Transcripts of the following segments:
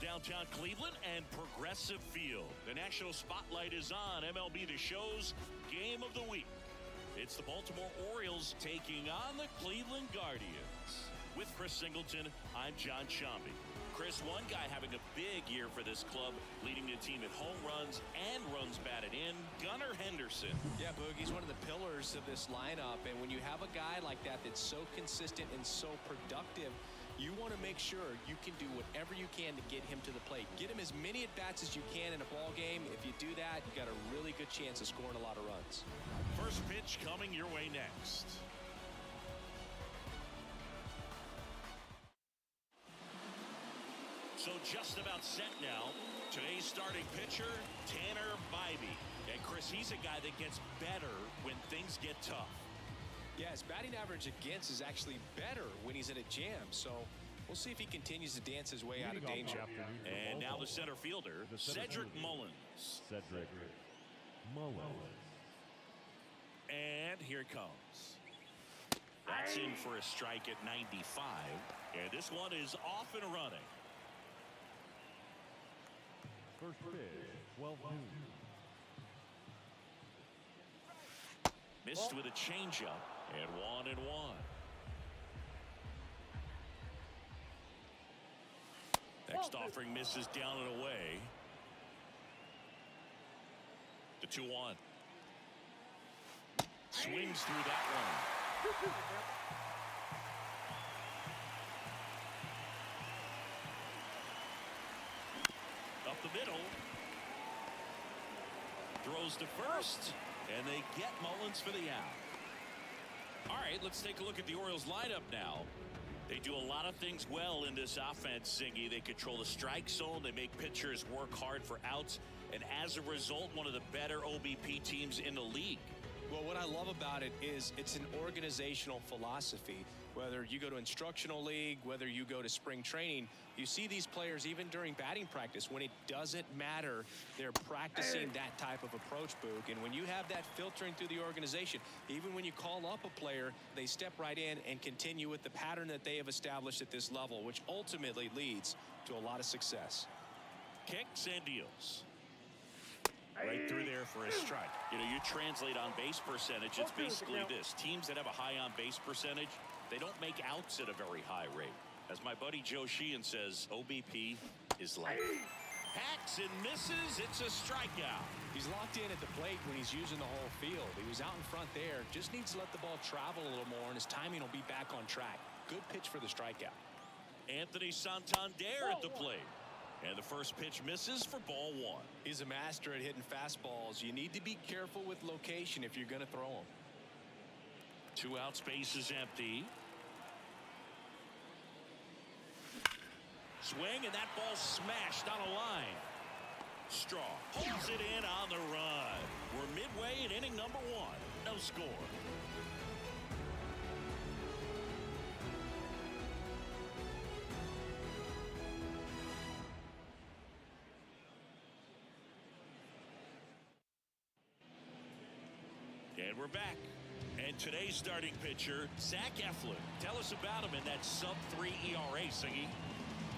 downtown Cleveland and Progressive Field. The national spotlight is on MLB The Show's Game of the Week. It's the Baltimore Orioles taking on the Cleveland Guardians. With Chris Singleton, I'm John Shambi. Chris, one guy having a big year for this club, leading the team in home runs and runs batted in, Gunnar Henderson. Yeah, Boog, he's one of the pillars of this lineup, and when you have a guy like that that's so consistent and so productive, you want to make sure you can do whatever you can to get him to the plate. Get him as many at-bats as you can in a ball game. If you do that, you got a really good chance of scoring a lot of runs. First pitch coming your way next. So just about set now. Today's starting pitcher, Tanner Bybee. And Chris, he's a guy that gets better when things get tough. Yeah, his batting average against is actually better when he's in a jam. So we'll see if he continues to dance his way out of danger. And now the center fielder, Cedric Mullins. Cedric Mullins. And here it comes. That's in for a strike at 95. And this one is off and running. First pitch, 12 noon. Missed with a changeup, and 1-1. Next offering misses down and away. The 2-1. Swings through that one. Up the middle. Throws to first. And they get Mullins for the out. All right, let's take a look at the Orioles lineup now. They do a lot of things well in this offense, Singy. They control the strike zone. They make pitchers work hard for outs. And as a result, one of the better OBP teams in the league. Well, what I love about it is it's an organizational philosophy. Whether you go to instructional league, whether you go to spring training, you see these players even during batting practice. When it doesn't matter, they're practicing that type of approach, Boog. And when you have that filtering through the organization, even when you call up a player, they step right in and continue with the pattern that they have established at this level, which ultimately leads to a lot of success. Kicks and deals. Right through there for a strike. You know, you translate on base percentage, it's basically this. Teams that have a high on base percentage, they don't make outs at a very high rate. As my buddy Joe Sheehan says, OBP is life. Hacks and misses. It's a strikeout. He's locked in at the plate when he's using the whole field. He was out in front there. Just needs to let the ball travel a little more, and his timing will be back on track. Good pitch for the strikeout. Anthony Santander at the plate. And the first pitch misses for ball one. He's a master at hitting fastballs. You need to be careful with location if you're going to throw them. 2 outs, base is empty. Swing, and that ball smashed on a line. Straw pulls it in on the run. We're midway in inning number 1. No score. And we're back. And today's starting pitcher, Zach Eflin. Tell us about him in that sub-3 ERA, Singy.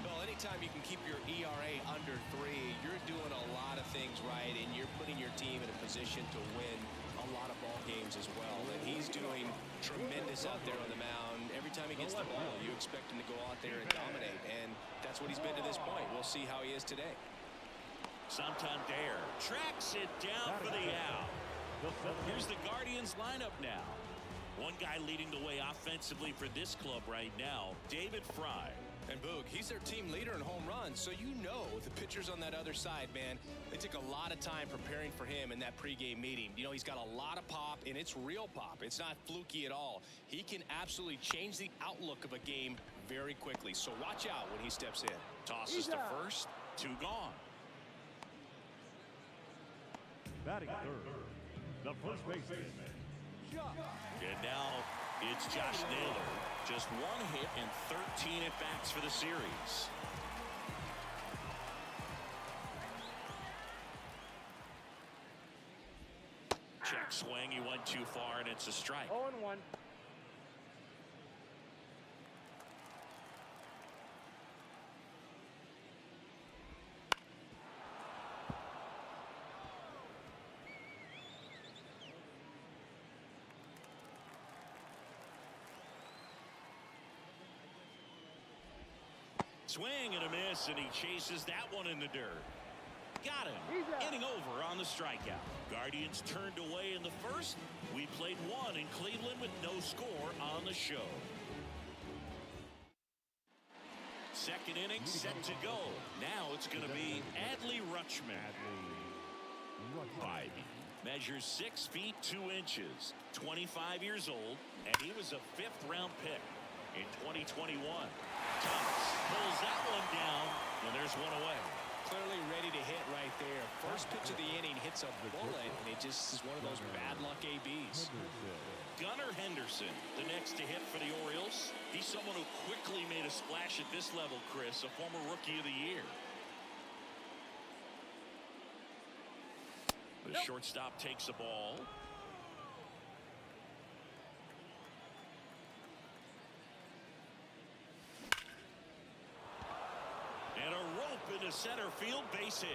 Well, anytime you can keep your ERA under 3, you're doing a lot of things right, and you're putting your team in a position to win a lot of ball games as well. And he's doing tremendous out there on the mound. Every time he gets the ball, you expect him to go out there and dominate, and that's what he's been to this point. We'll see how he is today. Santander tracks it down for the out. Here's the Guardians lineup now. One guy leading the way offensively for this club right now, David Fry. And Boog, he's their team leader in home runs, so you know the pitchers on that other side, man, they took a lot of time preparing for him in that pregame meeting. You know, he's got a lot of pop, and it's real pop. It's not fluky at all. He can absolutely change the outlook of a game very quickly, so watch out when he steps in. Tosses to first, 2 gone. Batting third, the first baseman. And now it's Josh Naylor. Just 1 hit and 13 at-bats for the series. Check swing. He went too far, and it's a strike. 0-1. Swing and a miss, and he chases that one in the dirt. Got him. Inning over on the strikeout. Guardians turned away in the first. We played one in Cleveland with no score on the show. Second inning set to go. Now it's going to be Adley Rutschman. Biden measures 6 feet 2 inches, 25 years old, and he was a 5th-round pick in 2021. Thomas pulls that one down, and there's one away. Clearly ready to hit right there. First pitch of the inning hits a bullet, and it just is one of those bad luck ABs. Gunnar Henderson, the next to hit for the Orioles. He's someone who quickly made a splash at this level, Chris, a former Rookie of the Year. The shortstop takes the ball. And a rope into center field, base hit.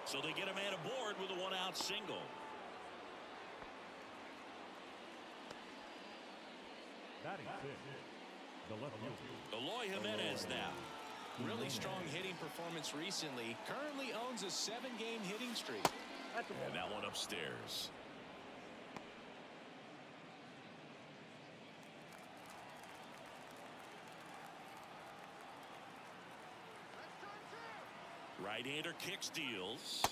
So they get a man aboard with a 1-out single. Batting 6, the left fielder, Eloy Jimenez now. Really strong hitting performance recently. Currently owns a 7-game hitting streak. And that one upstairs. Right-hander kicks, deals.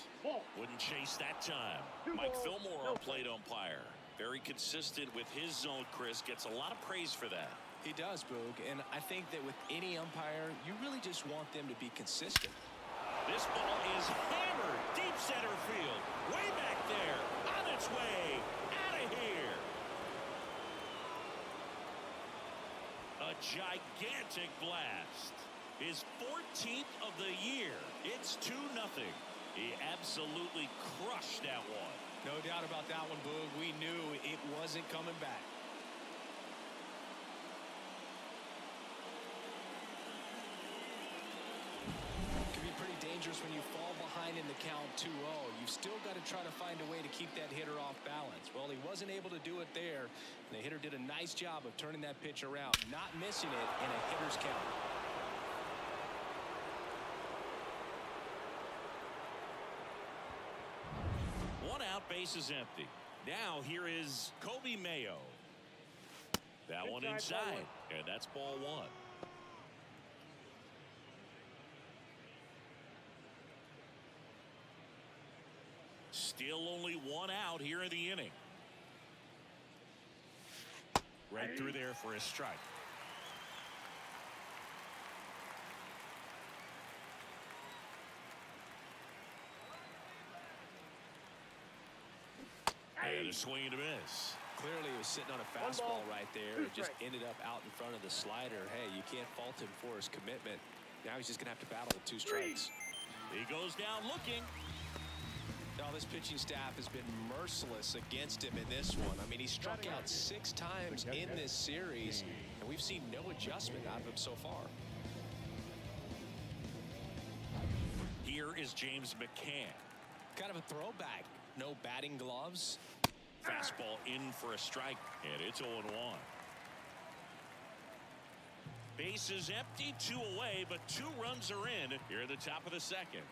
Wouldn't chase that time. Mike Fillmore, our plate umpire. Very consistent with his zone, Chris. Gets a lot of praise for that. He does, Boog. And I think that with any umpire, you really just want them to be consistent. This ball is hammered deep center field. Way back there. On its way. Out of here. A gigantic blast. His 14th of the year. It's 2-0. He absolutely crushed that one. No doubt about that one, Boog. We knew it wasn't coming back. It can be pretty dangerous when you fall behind in the count 2-0. You've still got to try to find a way to keep that hitter off balance. Well, he wasn't able to do it there. The hitter did a nice job of turning that pitch around, not missing it in a hitter's count. Base is empty. Now here is Kobe Mayo. That one inside, and that's ball 1. Still only 1 out here in the inning. Right through there for a strike. And a swing and a miss. Clearly he was sitting on a fastball right there. It just ended up out in front of the slider. Hey, you can't fault him for his commitment. Now he's just going to have to battle with 2 strikes. He goes down looking. Now this pitching staff has been merciless against him in this one. I mean, he struck out 6 times in this series, and we've seen no adjustment out of him so far. Here is James McCann. Kind of a throwback. No batting gloves. Fastball in for a strike, and it's 0-1. Base is empty, 2 away, but 2 runs are in here at the top of the second.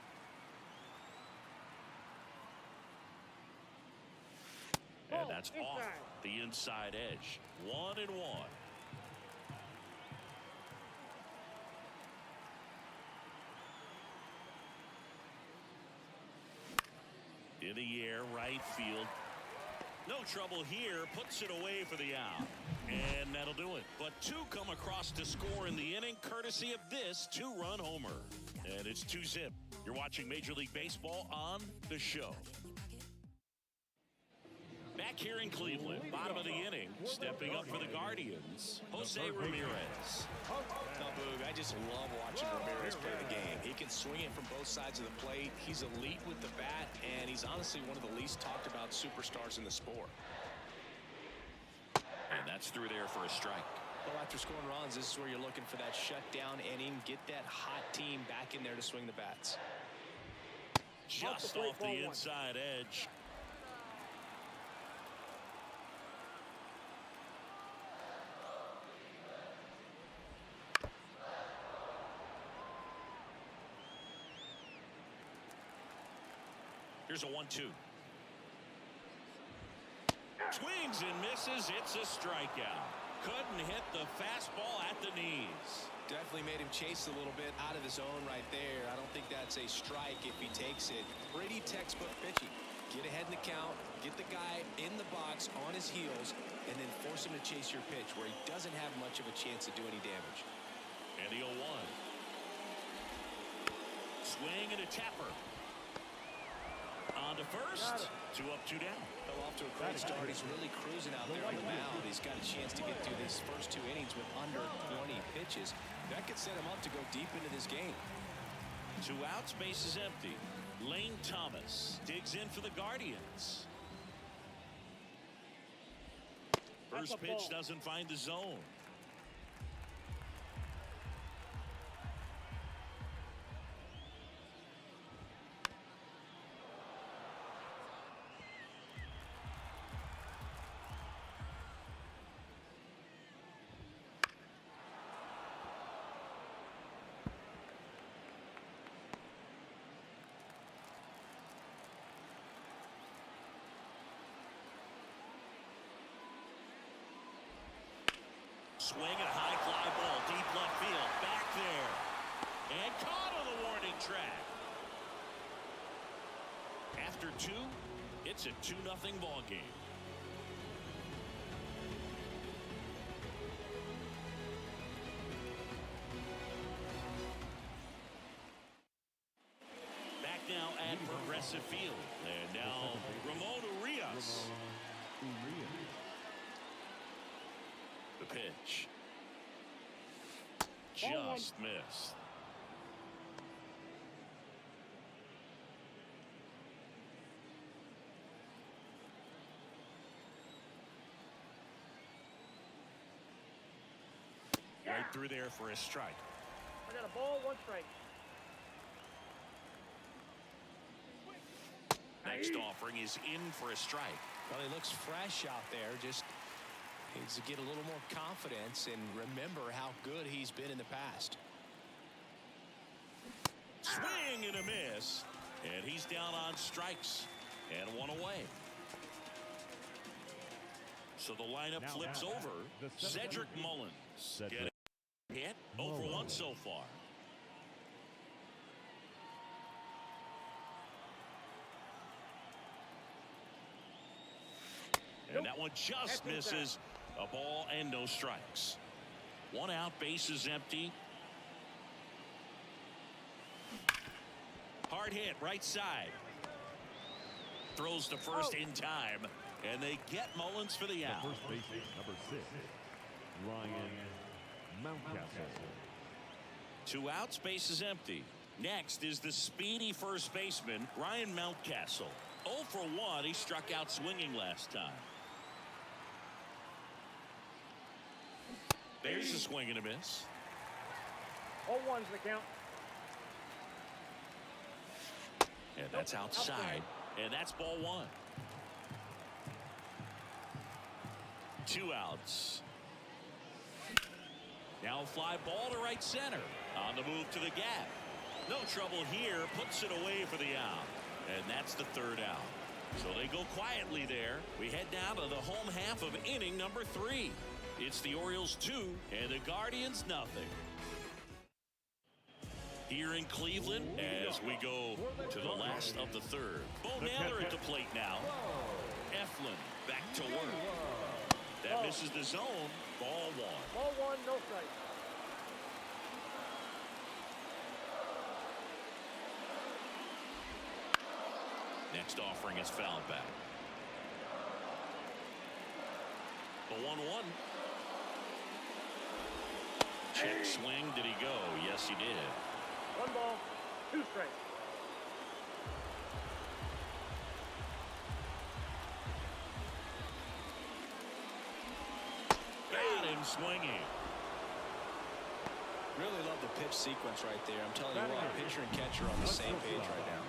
And that's off the inside edge. 1-1. In the air, right field. No trouble here. Puts it away for the out. And that'll do it. But 2 come across to score in the inning, courtesy of this 2-run homer. And it's 2-zip. You're watching Major League Baseball on the show. Back here in Cleveland, bottom of the inning, stepping up for the Guardians, Jose Ramirez. No, Boog, I just love watching Ramirez play the game. He can swing it from both sides of the plate. He's elite with the bat, and he's honestly one of the least talked about superstars in the sport. And that's through there for a strike. Well, after scoring runs, this is where you're looking for that shutdown inning. Get that hot team back in there to swing the bats. Just off the inside edge. Here's a 1-2. Swings and misses. It's a strikeout. Couldn't hit the fastball at the knees. Definitely made him chase a little bit out of the zone right there. I don't think that's a strike if he takes it. Pretty textbook pitching. Get ahead in the count, get the guy in the box on his heels, and then force him to chase your pitch where he doesn't have much of a chance to do any damage. And the 0-1. Swing and a tapper. On to first. 2 up, 2 down. Well, off to a great start. He's really cruising out there on the mound. He's got a chance to get through these first 2 innings with under 20 pitches. That could set him up to go deep into this game. 2 outs, base is empty. Lane Thomas digs in for the Guardians. First pitch doesn't find the zone. Swing and a high fly ball, deep left field, back there, and caught on the warning track. After 2, it's a 2-0 ball game. Back now at Progressive Field, and now Ramon Urias. The pitch. Just missed. Right through there for a strike. I got a ball, 1 strike. Next offering is in for a strike. Well, he looks fresh out there. Just needs to get a little more confidence and remember how good he's been in the past. Swing and a miss. And he's down on strikes. And 1 away. So the lineup flips over. Cedric Mullins. Get it. Hit. 0 for 1 so far. And that one just misses. A ball and no strikes. 1 out, base is empty. Hard hit, right side. Throws to first in time. And they get Mullins for the out. The first baseman, number 6, Ryan Mountcastle. 2 outs, base is empty. Next is the speedy first baseman, Ryan Mountcastle. 0 for 1, he struck out swinging last time. There's a swing and a miss. 0-1's the count. And that's outside. And that's ball 1. 2 outs. Now fly ball to right center. On the move to the gap. No trouble here. Puts it away for the out. And that's the 3rd out. So they go quietly there. We head down to the home half of inning number 3. It's the Orioles 2 and the Guardians nothing. Here in Cleveland as we go to the last of the 3rd. Bo Naylor at the plate now. Eflin back to work. That misses the zone. Ball 1. Ball 1, no strike. Next offering is fouled back. The 1-1. Check swing. Did he go? Yes, he did. 1 ball, 2 strikes. Got him swinging. Really love the pitch sequence right there. I'm telling you what, pitcher and catcher are on the same page right now.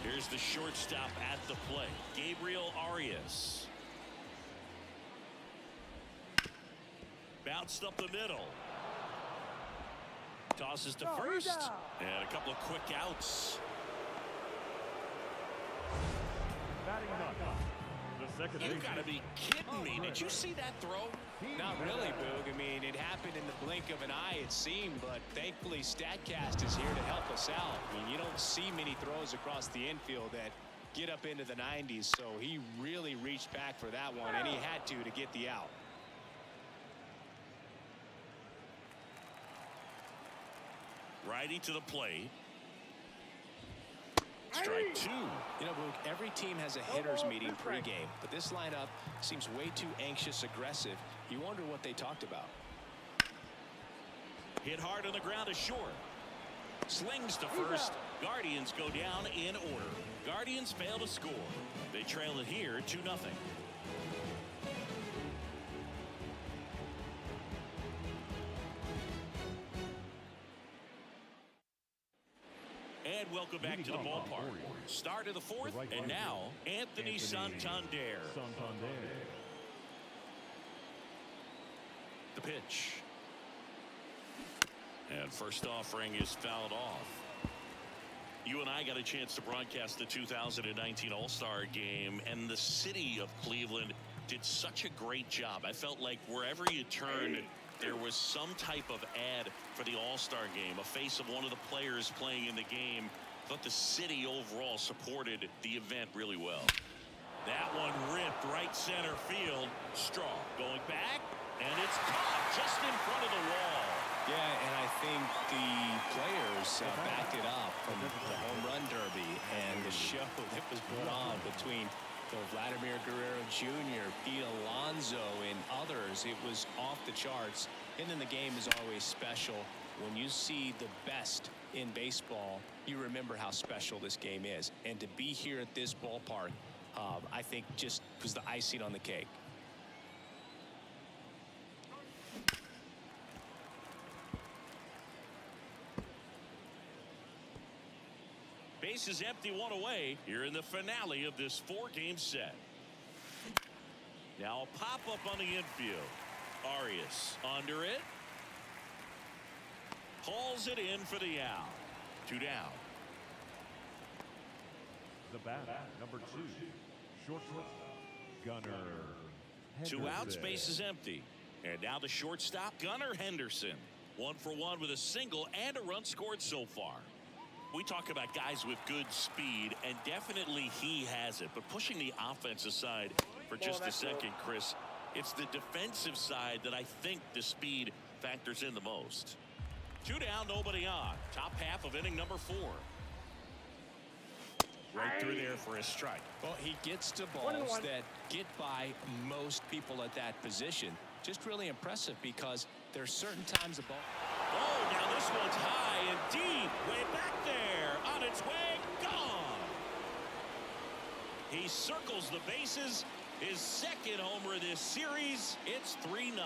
Here's the shortstop at the plate, Gabriel Arias. Bounced up the middle. Tosses to first. And a couple of quick outs. Batting ninth, the second You baseman. gotta be kidding me. Did you see that throw? Not really, Boog. I mean, it happened in the blink of an eye, it seemed, but thankfully StatCast is here to help us out. I mean, you don't see many throws across the infield that get up into the 90s, so he really reached back for that one, and he had to get the out. Righty to the plate. Strike two. You know, Boog, every team has a hitters meeting pregame, but this lineup seems way too anxious, aggressive. You wonder what they talked about. Hit hard on the ground to short. Slings to first. Guardians go down in order. Guardians fail to score. They trail it here 2-0. And welcome back to the ballpark. Start of the fourth, and now Anthony Santander. The pitch. And first offering is fouled off. You and I got a chance to broadcast the 2019 All-Star Game, and the city of Cleveland did such a great job. I felt like wherever you turned, there was some type of ad for the All-Star Game, a face of one of the players playing in the game. I thought the city overall supported the event really well. That one ripped right center field. Straw going back, and it's caught just in front of the wall. Yeah, and I think the players backed it up from the home run derby and the show that was put on between Vladimir Guerrero Jr., Pete Alonso, and others. It was off the charts. And then the game is always special. When you see the best in baseball, you remember how special this game is. And to be here at this ballpark, I think just was the icing on the cake. Base is empty, one away here in the finale of this 4-game set. Now a pop-up on the infield. Arias under it. Hauls it in for the out. 2 down. The bat, number 2, shortstop, Gunnar 2 outs, Henderson. base is empty. And now the shortstop, Gunnar Henderson. 1 for 1 with a single and a run scored so far. We talk about guys with good speed, and definitely he has it. But pushing the offense aside for just a second, Chris, it's the defensive side that I think the speed factors in the most. 2 down, nobody on. Top half of inning number 4. Right through there for a strike. Well, he gets to balls that get by most people at that position. Just really impressive because there's certain times the ball. Oh, now this one's high and deep. Way back there. On its way. Gone. He circles the bases. His second homer this series. It's 3-0.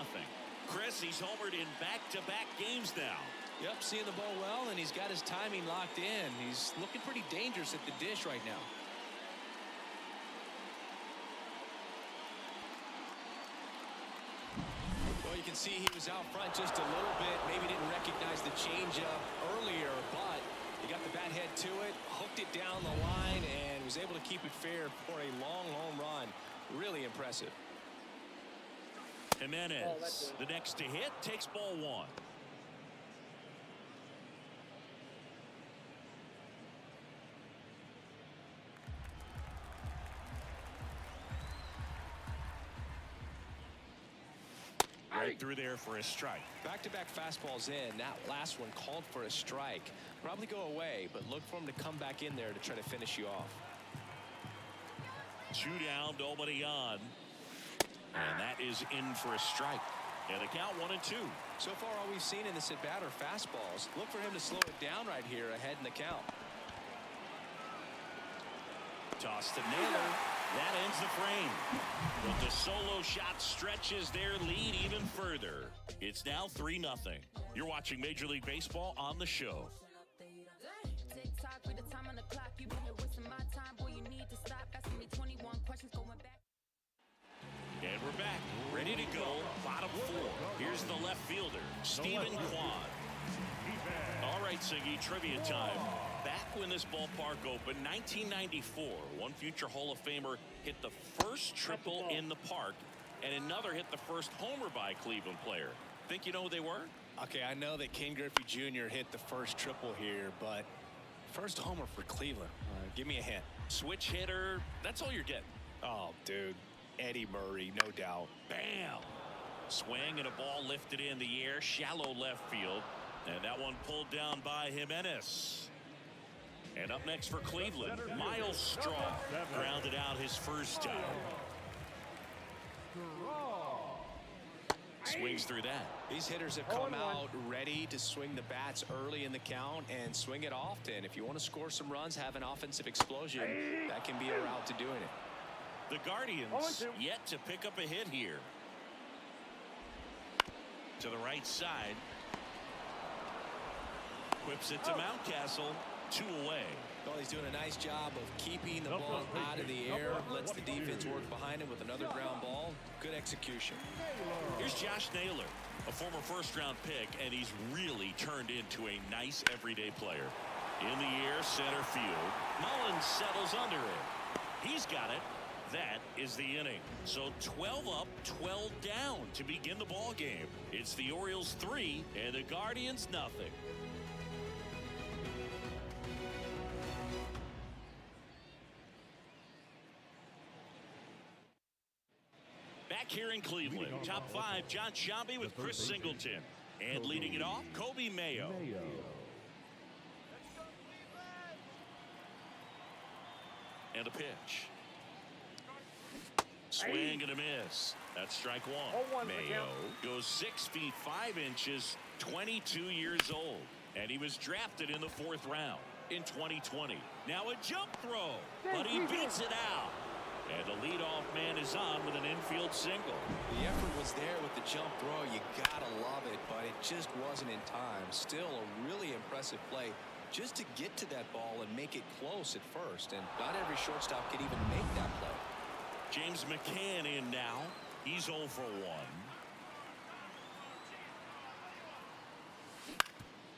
Chris, he's homered in back-to-back games now. Yep, seeing the ball well, and he's got his timing locked in. He's looking pretty dangerous at the dish right now. Well, you can see he was out front just a little bit. Maybe didn't recognize the changeup earlier, but he got the bat head to it, hooked it down the line, and was able to keep it fair for a long home run. Really impressive. Jimenez, the next to hit, takes ball 1. Right through there for a strike. Back-to-back fastballs in. That last one called for a strike. Probably go away, but look for him to come back in there to try to finish you off. 2 down, nobody on. And that is in for a strike. And the count 1-2. So far, all we've seen in this at-bat are fastballs. Look for him to slow it down right here ahead in the count. Toss to Naylor. That ends the frame. But the solo shot stretches their lead even further. It's now 3-0. You're watching Major League Baseball on the show. And we're back, ready to go. Bottom 4. Here's the left fielder, Stephen Kwan. All right, Siggy, trivia time. Back when this ballpark opened, 1994, one future Hall of Famer hit the first triple in the park, and another hit the first homer by a Cleveland player. Think you know who they were? Okay, I know that Ken Griffey Jr. hit the first triple here, but first homer for Cleveland. Give me a hint. Switch hitter. That's all you're getting. Oh, dude. Eddie Murray, no doubt. Bam! Swing and a ball lifted in the air, shallow left field. And that one pulled down by Jimenez. And up next for Cleveland, Miles Straw grounded out his first time. Swings through that. These hitters have come out ready to swing the bats early in the count and swing it often. If you want to score some runs, have an offensive explosion, that can be a route to doing it. The Guardians yet to pick up a hit here. To the right side. Whips it to Mountcastle. 2 away. Well, he's doing a nice job of keeping the ball out of the air. Lets the defense work behind him with another ground ball. Good execution. Here's Josh Naylor, a former first-round pick, and he's really turned into a nice everyday player. In the air, center field. Mullins settles under it. He's got it. That is the inning. So 12 up, 12 down to begin the ball game. It's the Orioles 3 and the Guardians nothing. Back here in Cleveland, top 5, John Sciambi with Chris Singleton. And leading it off, Kobe Mayo. And a pitch. Swing and a miss. That's strike one. Mayo goes 6 feet 5 inches, 22 years old. And he was drafted in the 4th round in 2020. Now a jump throw, but he beats it out. And the leadoff man is on with an infield single. The effort was there with the jump throw. You gotta love it, but it just wasn't in time. Still a really impressive play just to get to that ball and make it close at first. And not every shortstop can even make that play. James McCann in now. He's 0 for 1.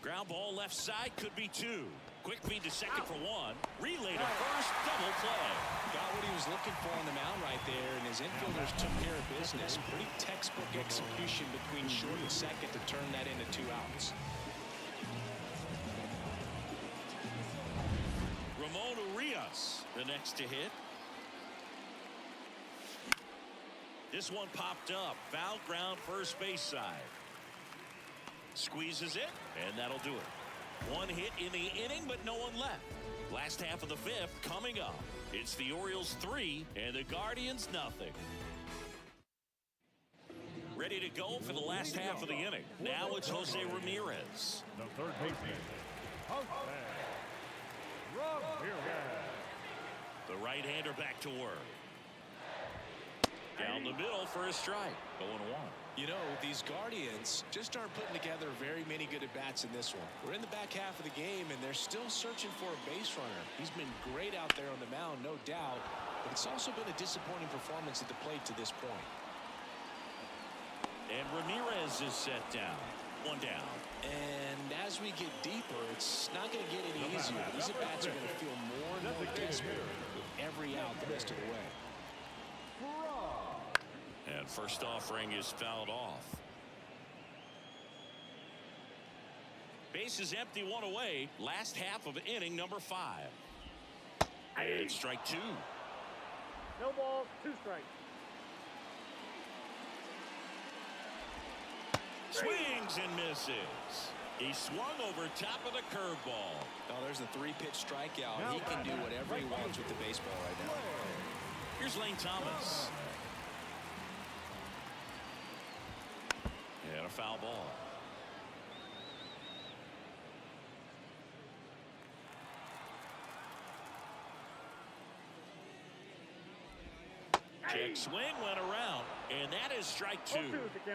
Ground ball left side, could be 2. Quick feed to second for 1. Relay to first, double play. Got what he was looking for on the mound right there, and his infielders took care of business. Pretty textbook execution between short and second to turn that into 2 outs. Ramon Urias, the next to hit. This one popped up. Foul ground, first base side. Squeezes it, and that'll do it. 1 hit in the inning, but no one left. Last half of the 5th coming up. It's the Orioles 3 and the Guardians nothing. Ready to go for the last half of the inning. Now it's Jose Ramirez. The third baseman, Jose Ramirez. The right-hander back to work. Down the middle for a strike. 0-1. You know, these Guardians just aren't putting together very many good at-bats in this one. We're in the back half of the game, and they're still searching for a base runner. He's been great out there on the mound, no doubt, but it's also been a disappointing performance at the plate to this point. And Ramirez is set down. 1 down. And as we get deeper, it's not going to get any easier. These at-bats are going to feel more and more desperate with every out the rest of the way. And first offering is fouled off. Base is empty, 1 away. Last half of inning number 5. And strike 2. No balls, 2 strikes. Swings and misses. He swung over top of the curveball. Oh, there's the 3-pitch strikeout. He can do whatever he wants with the baseball right now. Here's Lane Thomas. And a foul ball. Check swing went around, and that is strike 2.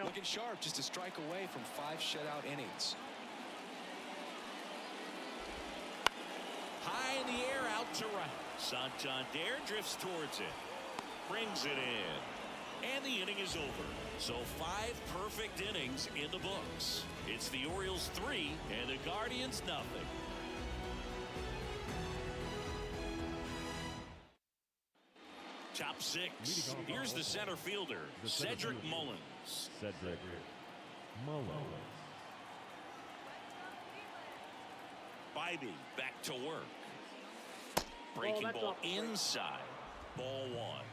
Looking sharp, just a strike away from 5 shutout innings. High in the air, out to right. Santander drifts towards it. Brings it in. And the inning is over. So 5 perfect innings in the books. It's the Orioles 3 and the Guardians nothing. Top 6. Here's the center fielder, Cedric Mullins. Cedric Mullins. Bybee back to work. Breaking ball inside. Ball 1.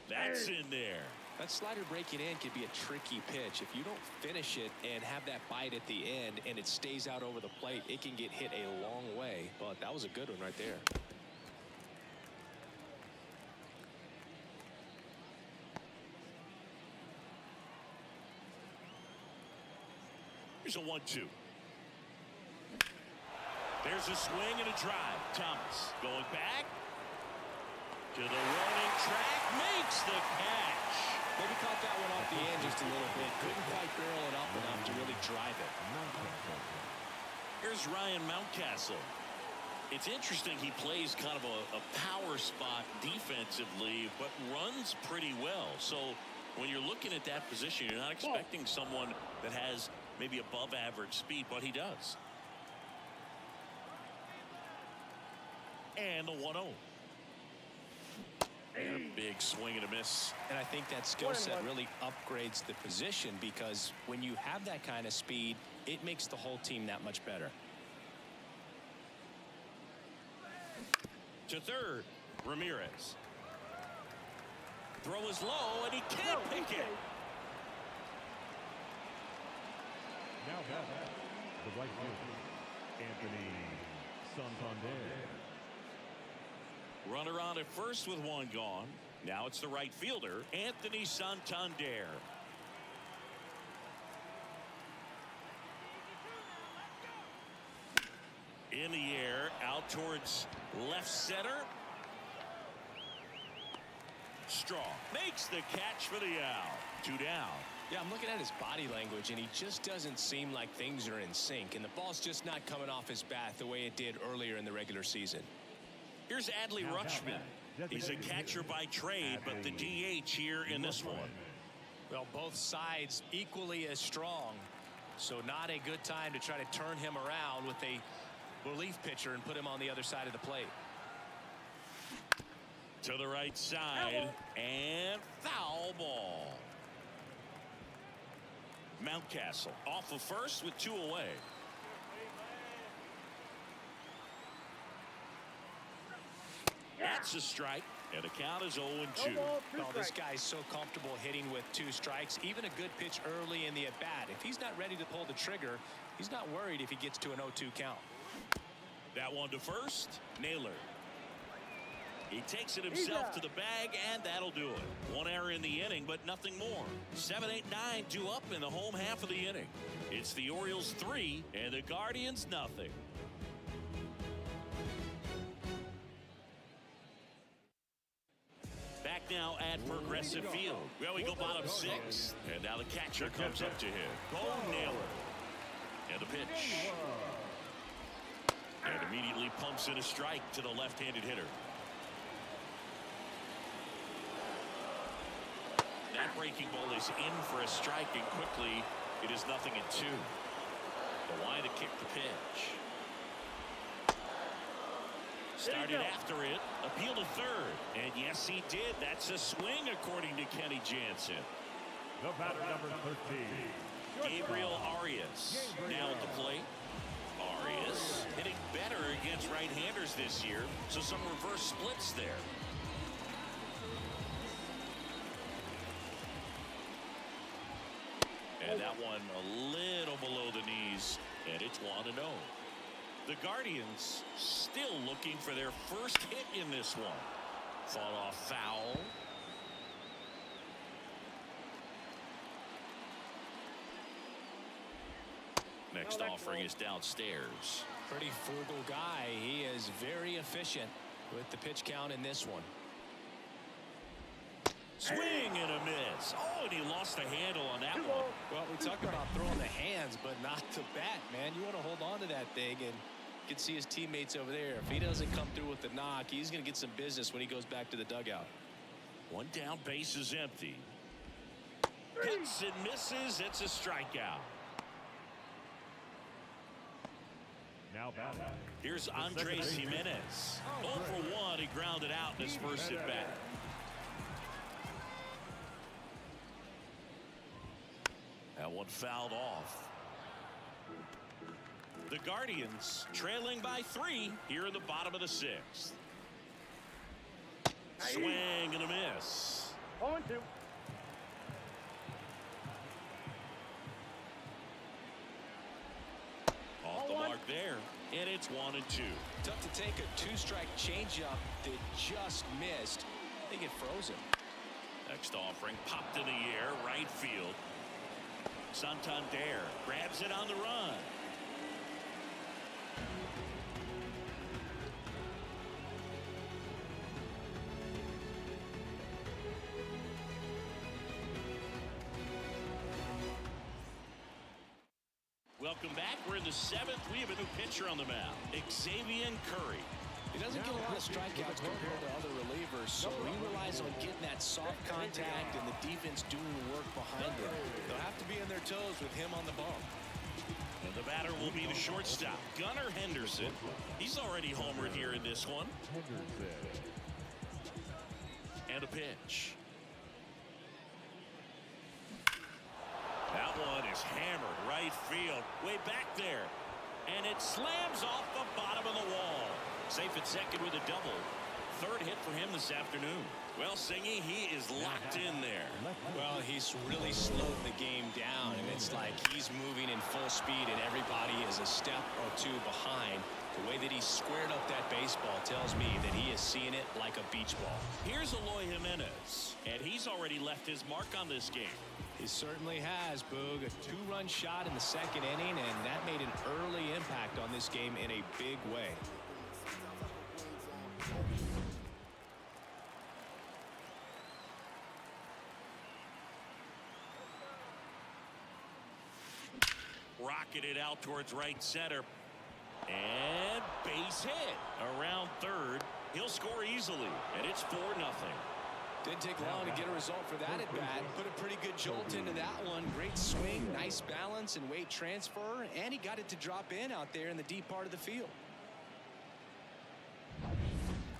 That's in there. That slider breaking in could be a tricky pitch. If you don't finish it and have that bite at the end and it stays out over the plate, it can get hit a long way. But that was a good one right there. Here's a 1-2. There's a swing and a drive. Thomas going back to the running track, makes the catch. Maybe caught that one off the end just a little bit. Couldn't quite barrel it up enough to really drive it. Here's Ryan Mountcastle. It's interesting, he plays kind of a power spot defensively, but runs pretty well. So when you're looking at that position, you're not expecting someone that has maybe above average speed, but he does. And the 1-0. And a big swing and a miss. And I think that skill set really upgrades the position, because when you have that kind of speed, it makes the whole team that much better. To third, Ramirez. Throw is low, and he can't pick it. Now back, the right fielder, Anthony Santander. Runner on at first with 1 gone. Now it's the right fielder, Anthony Santander. In the air, out towards left center. Strong makes the catch for the out. 2 down. Yeah, I'm looking at his body language, and he just doesn't seem like things are in sync, and the ball's just not coming off his bat the way it did earlier in the regular season. Here's Adley Rutschman. He's a catcher by trade, but the DH here in this one. Well, both sides equally as strong, so not a good time to try to turn him around with a relief pitcher and put him on the other side of the plate. To the right side, and foul ball. Mountcastle off of first with 2 away. That's a strike, and the count is 0-2. Oh, this guy's so comfortable hitting with 2 strikes. Even a good pitch early in the at-bat. If he's not ready to pull the trigger, he's not worried if he gets to an 0-2 count. That one to first, Naylor. He takes it himself to the bag, and that'll do it. 1 error in the inning, but nothing more. 7, 8, 9 due up in the home half of the inning. It's the Orioles 3 and the Guardians nothing. Back now at Progressive Field. Well, we go bottom 6, and now the catcher comes up to him. Bo Naylor. And the pitch. And immediately pumps in a strike to the left-handed hitter. That breaking ball is in for a strike, and quickly it is 0-2. The line to kick the pitch. Started after it, appeal to third, and yes, he did. That's a swing, according to Kenny Jansen. The batter, number 13. Gabriel Arias now at the plate. Arias hitting better against right-handers this year, so some reverse splits there. And that one a little below the knees, and it's 1-0. The Guardians still looking for their first hit in this one. Fought off foul. Next offering is downstairs. Pretty frugal guy. He is very efficient with the pitch count in this one. Swing and a miss. Oh, and he lost the handle on that one. Well, we talk about throwing the hands, but not the bat, man. You want to hold on to that thing, and You can see his teammates over there. If he doesn't come through with the knock, he's going to get some business when he goes back to the dugout. One down, base is empty. Cuts and misses. It's a strikeout. Now batting. Here's Andres Jimenez. 0 for 1. He grounded out in his first at bat. That one fouled off. The Guardians trailing by 3 here in the bottom of the 6th. Swing and a miss. 0-2. Off the mark there, and it's 1-2. Tough to take a 2-strike changeup that just missed. I think it froze him. Next offering popped in the air, right field. Santander grabs it on the run. Welcome back. We're in the 7th. We have a new pitcher on the mound, Xavier Curry. He doesn't get a lot of strikeouts compared to other relievers, so he relies on getting that soft contact and the defense doing the work behind him. They'll have to be on their toes with him on the bump. And the batter will be the shortstop, Gunnar Henderson. He's already homered here in this one. And a pitch. That one is hammered right field, way back there. And it slams off the bottom of the wall. Safe at second with a double. 3rd hit for him this afternoon. Well, Singy, he is locked in there. Well, he's really slowed the game down, and it's like he's moving in full speed, and everybody is a step or 2 behind. The way that he squared up that baseball tells me that he is seeing it like a beach ball. Here's Eloy Jimenez, and he's already left his mark on this game. He certainly has, Boog. A 2-run shot in the 2nd inning, and that made an early impact on this game in a big way. Rocketed out towards right center. And base hit around 3rd. He'll score easily, and it's 4-0. Didn't take long to get a result for that at bat. Put a pretty good jolt into that one. Great swing, nice balance and weight transfer, and he got it to drop in out there in the deep part of the field.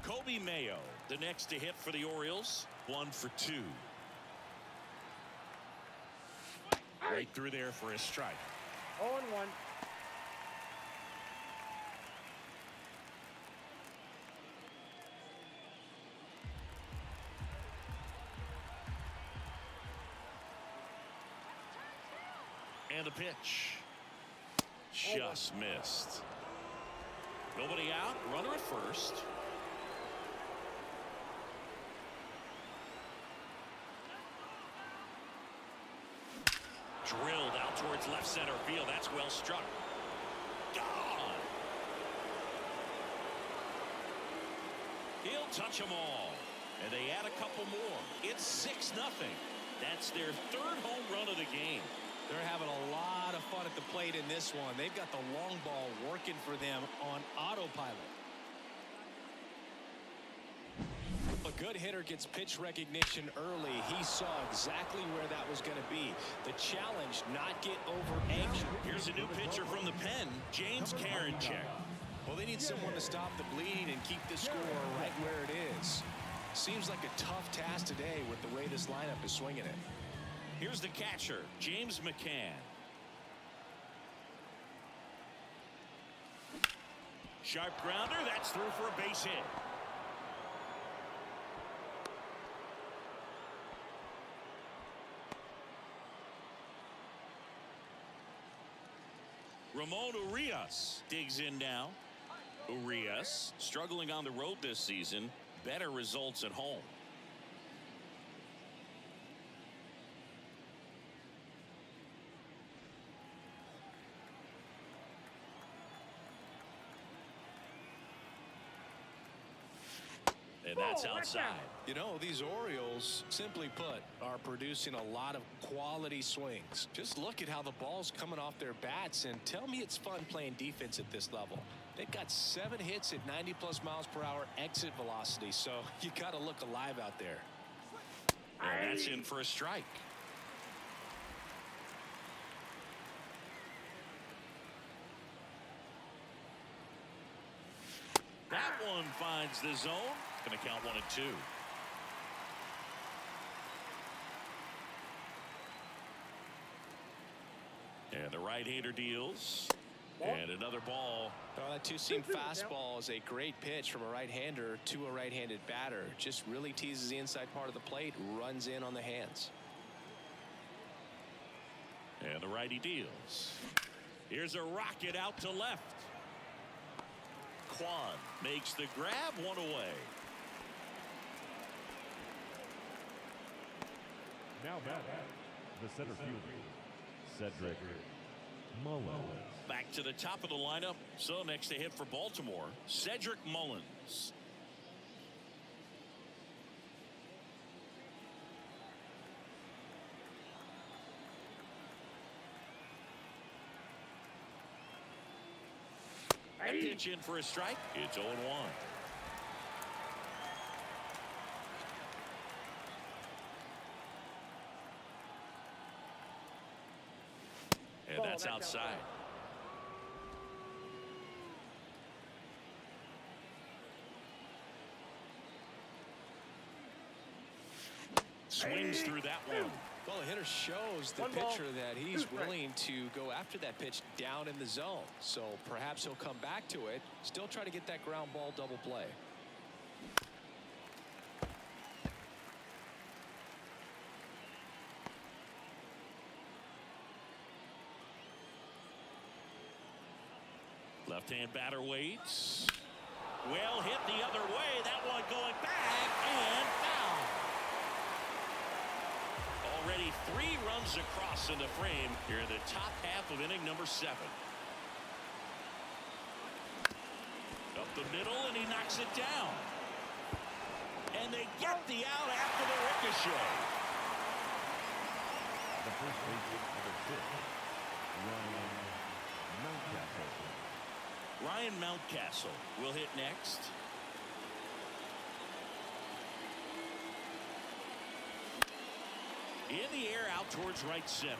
Kobe Mayo, the next to hit for the Orioles. 1 for 2. Right through there for a strike. 0-1. And a pitch. Just missed. Nobody out. Runner at first. Drilled out towards left center field. That's well struck. Gone. He'll touch them all. And they add a couple more. It's 6-0. That's their 3rd home run of the game. They're having a lot of fun at the plate in this one. They've got the long ball working for them on autopilot. A good hitter gets pitch recognition early. He saw exactly where that was going to be. The challenge, not get over anxious. Here's a new pitcher from the pen, James Karinchak. Well, they need someone to stop the bleeding and keep the score right where it is. Seems like a tough task today with the way this lineup is swinging it. Here's the catcher, James McCann. Sharp grounder, that's through for a base hit. Ramon Urias digs in now. Urias struggling on the road this season. Better results at home. And that's outside. You know, these Orioles, simply put, are producing a lot of quality swings. Just look at how the ball's coming off their bats and tell me it's fun playing defense at this level. They've got 7 hits at 90+ miles per hour exit velocity, so you got to look alive out there. And that's in for a strike. That one finds the zone. Going to count 1-2. And the right-hander deals. And another ball. Oh, that two-seam fastball is a great pitch from a right-hander to a right-handed batter. Just really teases the inside part of the plate, runs in on the hands. And the righty deals. Here's a rocket out to left. Kwan makes the grab, 1 away. Now back, the center fielder, Cedric Mullins. Back to the top of the lineup. So next to hit for Baltimore, Cedric Mullins. A pitch in for a strike. It's 0-1. And that's outside. Swings through that one. Well, the hitter shows the pitcher that he's willing to go after that pitch down in the zone. So perhaps he'll come back to it, still try to get that ground ball double play. Left-hand batter waits. Well hit the other way. That one going back and foul. Already 3 runs across in the frame here in the top half of inning number 7. Up the middle, and he knocks it down. And they get the out after the ricochet. The first baseman, number 6, Ryan Mountcastle. Ryan Mountcastle will hit next. In the air out towards right center.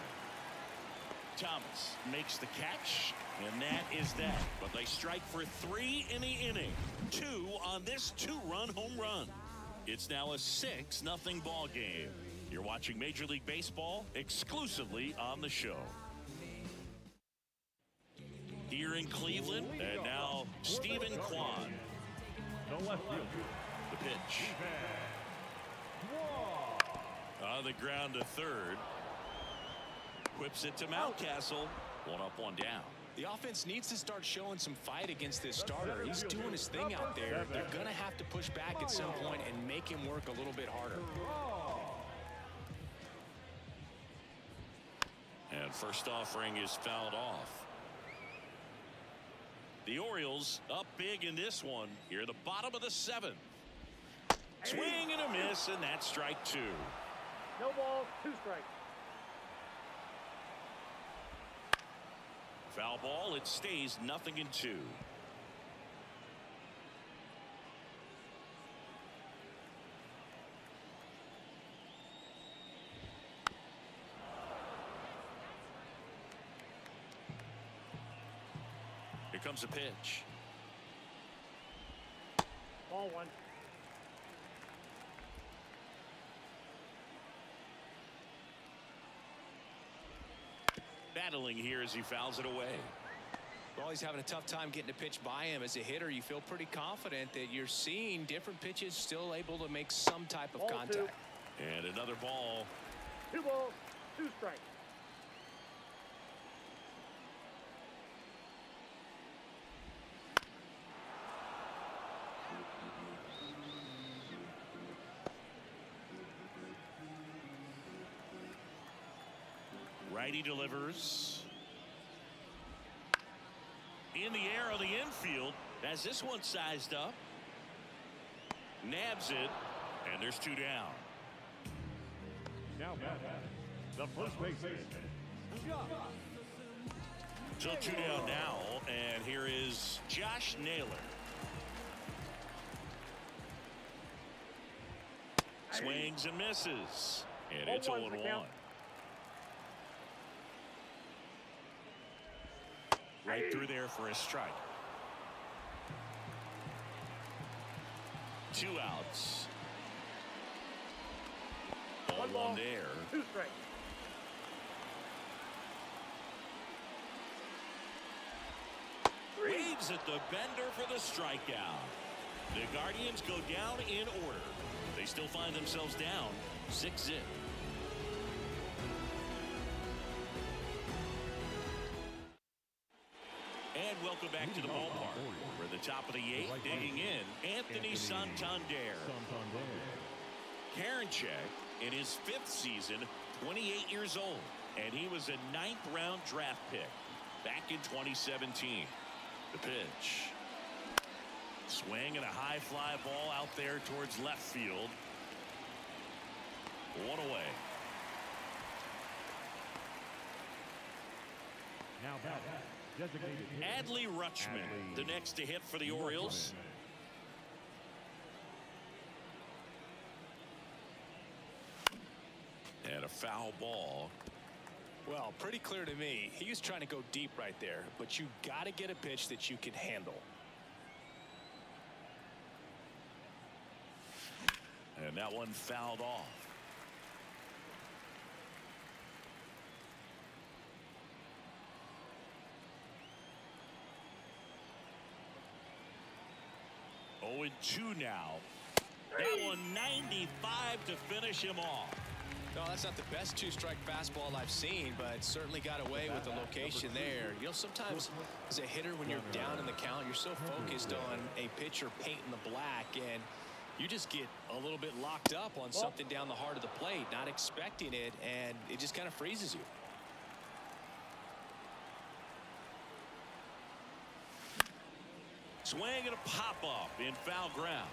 Thomas makes the catch, and that is that. But they strike for 3 in the inning. 2 on this 2-run home run. It's now a 6-0 ball game. You're watching Major League Baseball exclusively on the show. Here in Cleveland, and now Stephen Kwan. The left field. The pitch. On the ground to third. Whips it to Mountcastle. 1 up, 1 down. The offense needs to start showing some fight against this starter. He's doing his thing out there. They're going to have to push back at some point and make him work a little bit harder. And first offering is fouled off. The Orioles up big in this one. Here at the bottom of the 7th. Swing and a miss, and that's strike 2. No ball, 2 strikes. Foul ball, it stays 0-2. Here comes a pitch. Ball 1. Battling here as he fouls it away. Well, he's having a tough time getting a pitch by him. As a hitter, you feel pretty confident that you're seeing different pitches still able to make some type of contact. And another ball. 2 balls, 2 strikes. Righty delivers. In the air on the infield. As this one sized up. Nabs it. And there's 2 down. Now back, the first baseman, So 2 down now, and here is Josh Naylor. Swings and misses, and it's 0-1. Right through there for a strike. 2 outs. Ball 1 there. 2 strikes. Waves at the bender for the strikeout. The Guardians go down in order. They still find themselves down 6-0. And welcome back to the ballpark. For the top of the 8th, digging in, Anthony Santander. Karinchak in his 5th season, 28 years old, and he was a 9th-round draft pick back in 2017. The pitch. Swing and a high fly ball out there towards left field. 1 away. Now back. Designated Adley Rutschman, the next to hit for the Orioles. And a foul ball. Well, pretty clear to me. He was trying to go deep right there, but you got to get a pitch that you can handle. And that one fouled off. Oh, and 2 now. That one 95 to finish him off. No, that's not the best 2-strike fastball I've seen, but certainly got away with the location there. You know, sometimes as a hitter, when you're down in the count, you're so focused on a pitcher painting the black, and you just get a little bit locked up on something down the heart of the plate, not expecting it, and it just kind of freezes you. Swing and a pop-up in foul ground.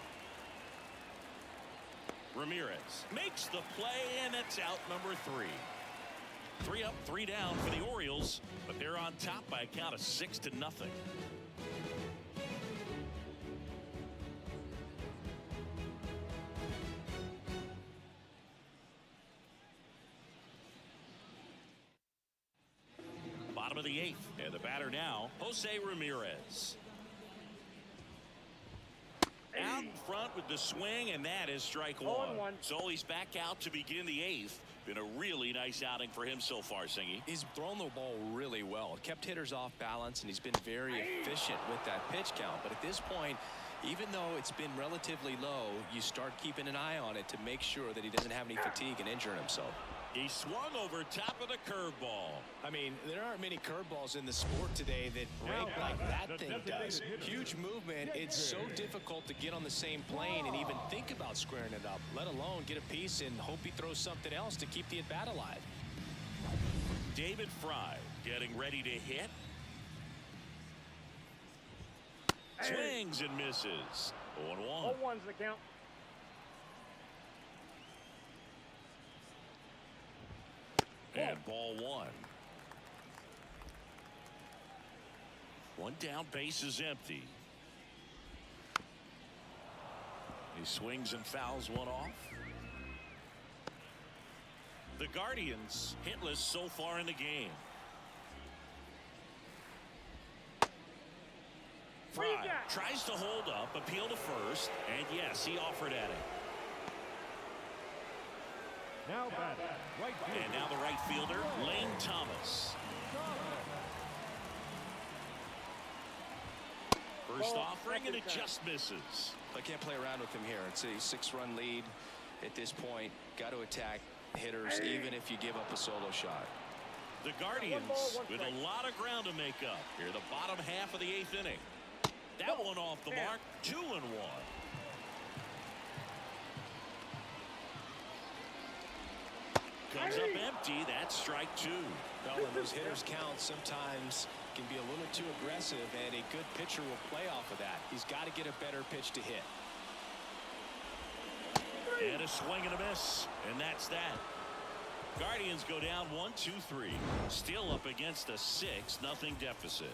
Ramirez makes the play, and it's out number 3. 3 up, 3 down for the Orioles, but they're on top by a count of 6-0. Bottom of the 8th, and the batter now, Jose Ramirez. Out in front with the swing, and that is strike 1. So he's back out to begin the 8th. Been a really nice outing for him so far, Singy. He's thrown the ball really well. Kept hitters off balance, and he's been very efficient with that pitch count. But at this point, even though it's been relatively low, you start keeping an eye on it to make sure that he doesn't have any fatigue and injuring himself. He swung over top of the curveball. I mean, there aren't many curveballs in the sport today that rank like that thing does. Huge movement. It's so difficult to get on the same plane and even think about squaring it up, let alone get a piece and hope he throws something else to keep the at-bat alive. David Fry getting ready to hit. Swings and misses. 0-1. 0-1's the count. And ball 1. 1 down, base is empty. He swings and fouls one off. The Guardians hitless so far in the game. Fry tries to hold up, appeal to first, and yes, he offered at it. Now batting, right fielder. And now the right fielder, Lane Thomas. First offering, and it just misses. I can't play around with him here. It's a 6-run lead at this point. Got to attack hitters even if you give up a solo shot. The Guardians with a lot of ground to make up here, the bottom half of the 8th inning. That one off the mark, 2-1. Comes up empty. That's strike 2. Well, when those hitters count, sometimes can be a little too aggressive, and a good pitcher will play off of that. He's got to get a better pitch to hit. And a swing and a miss, and that's that. Guardians go down 1-2-3. Still up against a 6-0 deficit.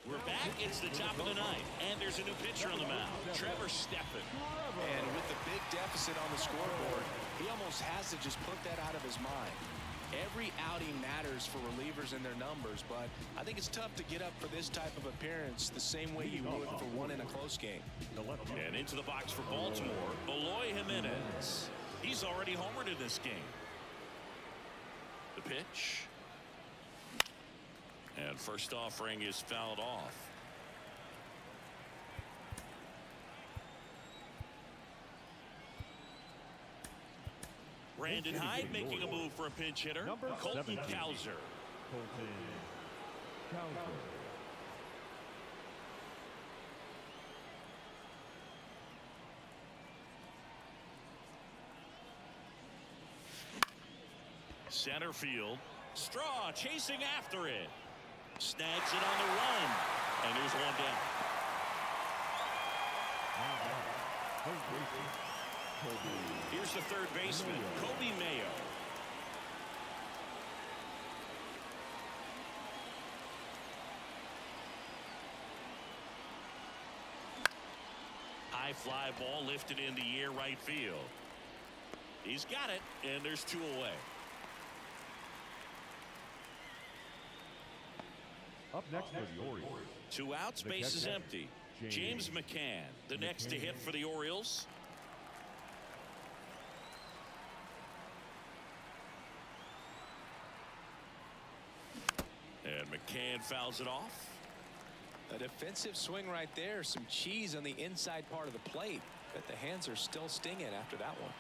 We're back. It's the top of the ninth, and there's a new pitcher on the mound, Trevor Steffen. And with the big deficit on the scoreboard, he almost has to just put that out of his mind. Every outing matters for relievers and their numbers, but I think it's tough to get up for this type of appearance the same way you would for one in a close game. And into the box for Baltimore, Eloy Jimenez. He's already homered in this game. The pitch. And first offering is fouled off. Brandon Hyde making a move for a pinch hitter. Colton Cowser. Center field. Straw chasing after it. Snags it on the run. And there's one down. Here's the third baseman, Kobe Mayo. High fly ball lifted in the air right field. He's got it, and there's two away. Up next for the Orioles. 2 outs, base is empty. James McCann, the next to hit for the Orioles. And McCann fouls it off. A defensive swing right there. Some cheese on the inside part of the plate. But the hands are still stinging after that one.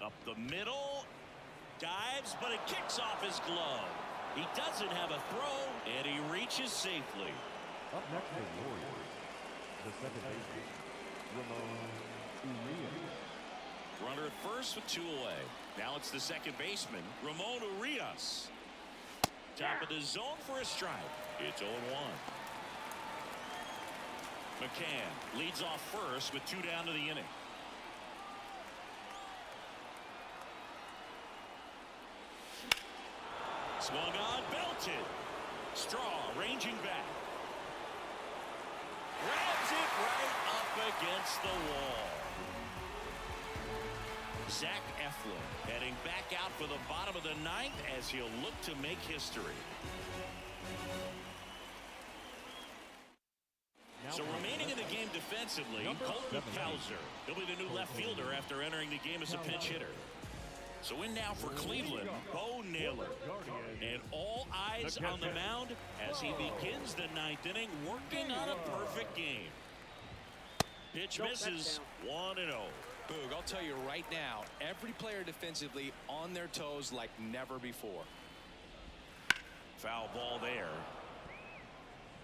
Up the middle. Dives, but it kicks off his glove. He doesn't have a throw, and he reaches safely. Up next for the Orioles, the second baseman, Ramon Urias. Runner at first with 2 away. Now it's the second baseman, Ramon Urias. Top of the zone for a strike. It's 0-1. McCann leads off first with 2 down to the inning. Swung on, belted. Straw ranging back. Grabs it right up against the wall. Zach Eflin heading back out for the bottom of the ninth as he'll look to make history. So remaining in the game defensively, Colton Cowser. He'll be the new left fielder after entering the game as a pinch hitter. So in now for Cleveland, Bo Naylor. And all eyes on the mound as he begins the ninth inning, working on a perfect game. Pitch misses, 1-0. Boog, I'll tell you right now, every player defensively on their toes like never before. Foul ball there.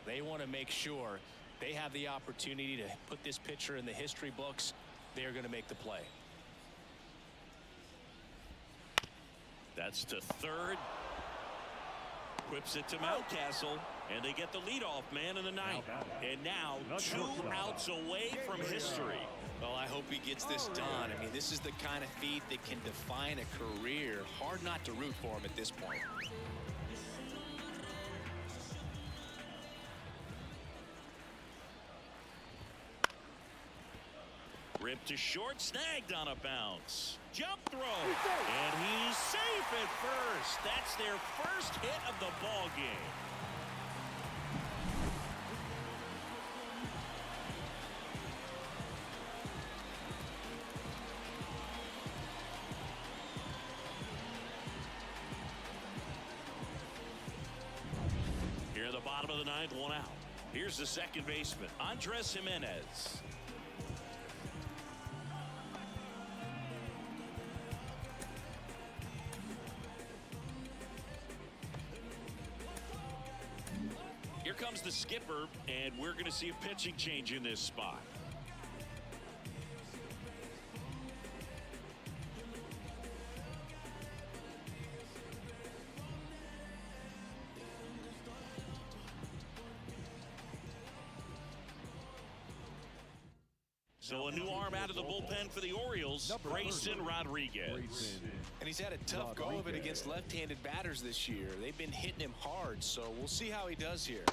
They want to make sure they have the opportunity to put this pitcher in the history books. They're going to make the play. That's to third. Whips it to Mountcastle, and they get the leadoff man in the ninth. And now 2 outs away from history. Well, I hope he gets this done. I mean, this is the kind of feat that can define a career. Hard not to root for him at this point. Ripped to short, snagged on a bounce. Jump throw, and he's safe at first. That's their first hit of the ball game. Here in the bottom of the ninth, 1 out. Here's the second baseman, Andres Jimenez. Here comes the skipper, and we're going to see a pitching change in this spot. So a new arm out of the bullpen for the Orioles, Grayson Rodriguez. And he's had a tough go of it against left-handed batters this year. They've been hitting him hard, so we'll see how he does here.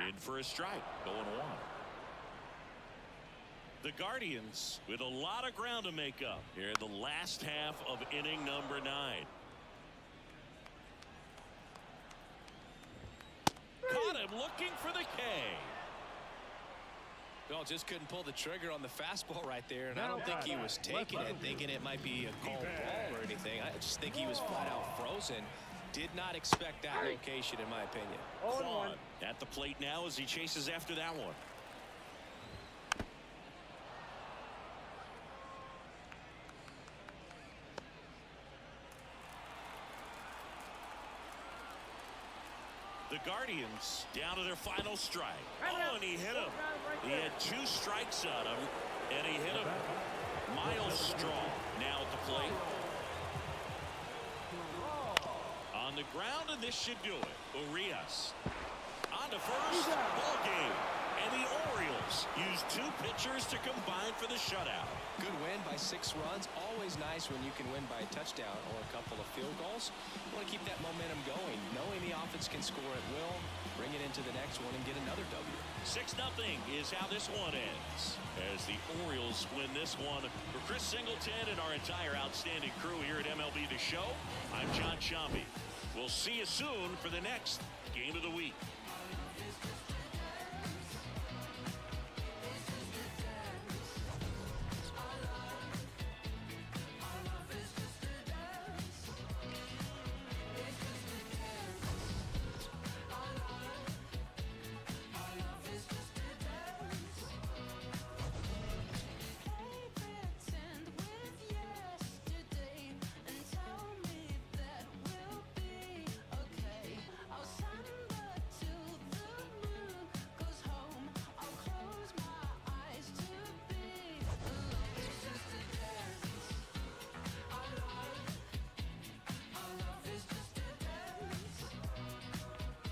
In for a strike, going one. The Guardians with a lot of ground to make up here in the last half of inning number 9. Caught him looking for the K. Bill just couldn't pull the trigger on the fastball right there, and I don't think he was taking it, thinking it might be a called ball or anything. I just think he was flat out frozen. Did not expect that location, in my opinion. Claude at the plate now as he chases after that one. The Guardians down to their final strike. Oh, and he hit him. He had 2 strikes on him, and he hit him. Miles Straw now at the plate. On the ground, and this should do it. Urias on to first. Ball game. And the Orioles use 2 pitchers to combine for the shutout. Good win by 6 runs. Always nice when you can win by a touchdown or a couple of field goals. You want to keep that momentum going, knowing the offense can score at will, bring it into the next one, and get another W. 6-0 is how this one ends, as the Orioles win this one. For Chris Singleton and our entire outstanding crew here at MLB The Show, I'm John Chompy. We'll see you soon for the next Game of the Week.